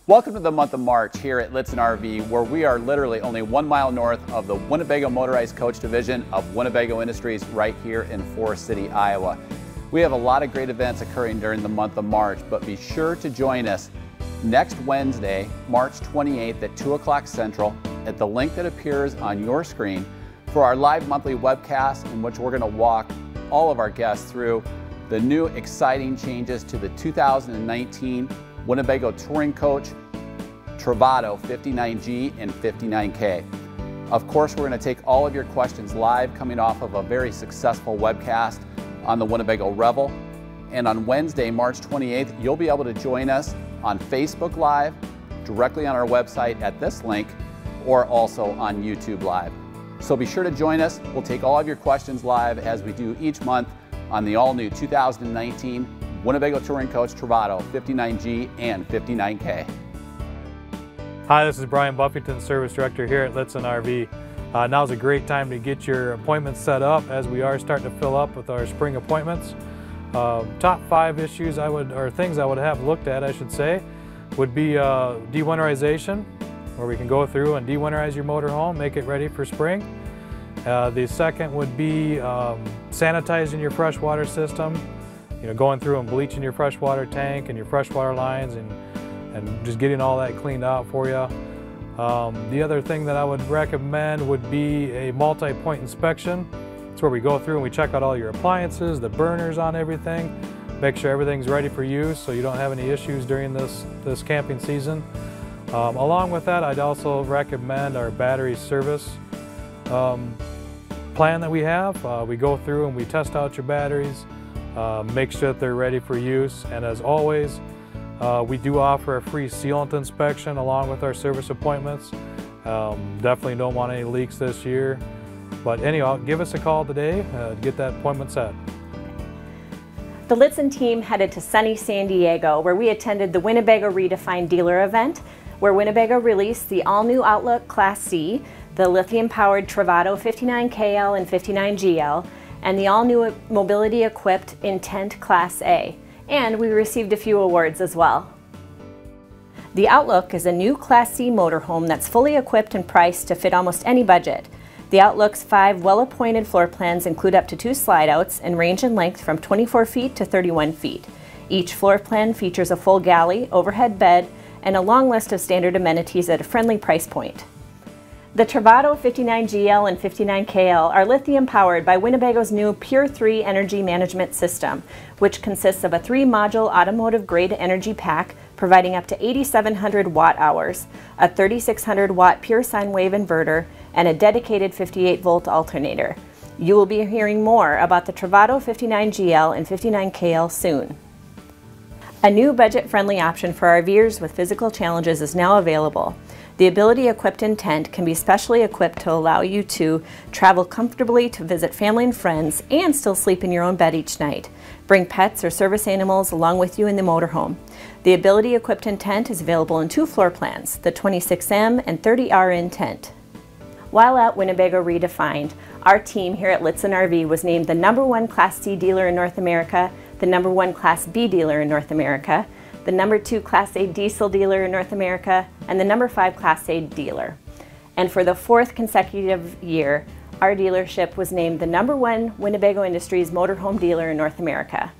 Welcome to the month of March here at Lichtsinn RV, where we are literally only 1 mile north of the Winnebago Motorized Coach Division of Winnebago Industries right here in Forest City, Iowa. We have a lot of great events occurring during the month of March, but be sure to join us next Wednesday, March 28th at 2 o'clock Central at the link that appears on your screen for our live monthly webcast, in which we're going to walk all of our guests through the new exciting changes to the 2019 Winnebago Touring Coach Travato 59G and 59K. Of course, we're going to take all of your questions live, coming off of a very successful webcast on the Winnebago Revel. And on Wednesday, March 28th, you'll be able to join us on Facebook Live, directly on our website at this link, or also on YouTube Live. So be sure to join us. We'll take all of your questions live, as we do each month, on the all-new 2019 Winnebago Touring Coach Travato 59G and 59K. Hi, this is Brian Buffington, Service Director here at Lichtsinn RV. Now's a great time to get your appointments set up, as we are starting to fill up with our spring appointments. Top 5 issues things I would have looked at, I should say, would be de-winterization, where we can go through and de-winterize your motorhome, make it ready for spring. The second would be sanitizing your freshwater system. You know, going through and bleaching your freshwater tank and your freshwater lines and just getting all that cleaned out for you. The other thing that I would recommend would be a multi-point inspection. It's where we go through and we check out all your appliances, the burners on everything, make sure everything's ready for use so you don't have any issues during this camping season. Along with that, I'd also recommend our battery service plan that we have. We go through and we test out your batteries, make sure that they're ready for use, and as always, we do offer a free sealant inspection along with our service appointments. Definitely don't want any leaks this year, but anyhow, give us a call today to get that appointment set. The Lichtsinn team headed to sunny San Diego, where we attended the Winnebago Redefined Dealer Event, where Winnebago released the all-new Outlook Class C, the lithium-powered Travato 59KL and 59GL, and the all-new mobility-equipped Intent Class A. And we received a few awards as well. The Outlook is a new Class C motorhome that's fully equipped and priced to fit almost any budget. The Outlook's 5 well-appointed floor plans include up to 2 slide-outs and range in length from 24 feet to 31 feet. Each floor plan features a full galley, overhead bed, and a long list of standard amenities at a friendly price point. The Travato 59GL and 59KL are lithium-powered by Winnebago's new Pure 3 energy management system, which consists of a 3-module automotive-grade energy pack providing up to 8,700 watt-hours, a 3,600-watt pure sine wave inverter, and a dedicated 58-volt alternator. You will be hearing more about the Travato 59GL and 59KL soon. A new budget-friendly option for RVers with physical challenges is now available. The ability-equipped Intent can be specially equipped to allow you to travel comfortably to visit family and friends and still sleep in your own bed each night. Bring pets or service animals along with you in the motorhome. The ability-equipped Intent is available in 2 floor plans, the 26M and 30R Intent. While at Winnebago Redefined, our team here at Lichtsinn RV was named the #1 Class C dealer in North America, the #1 Class B dealer in North America, the #2 Class A diesel dealer in North America, and the #5 Class A dealer. And for the 4th consecutive year, our dealership was named the #1 Winnebago Industries motorhome dealer in North America.